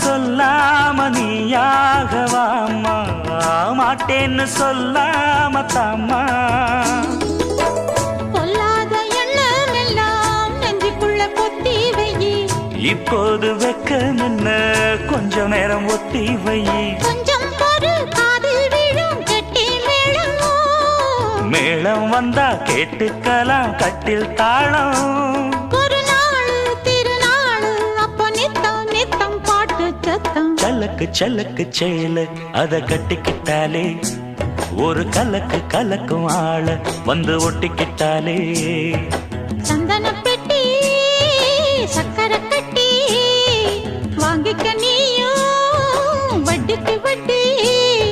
சொல்லாம நீயாகவாமா, மாட்டேன்னு சொல்லாம தாமா. பொல்லாத எண்ணம் எல்லாம் நெஞ்சுக்குள்ள கொத்தி வையி, இப்போது வெக்கம் என்ன கொஞ்சம் நேரம் ஒத்தி வையி. கொஞ்சம் பொறு காதில் விழும் கெட்டி மேளம், மேளம் வந்தா கேட்டுக்கலாம் கட்டில் தாளம். ஒரு நாள் திருநாள் அப்ப நித்தம் நித்தம் பாட்டு சத்தம். சலக்கு சலக்கு சேல அத கட்டிக்கிட்டாலே, ஒரு கலக்கு கலக்கும் ஆள வந்து ஒட்டிக்கிட்டாலே. சந்தன பெட்டி சக்கரை கட்டி வாங்கிக்க நீ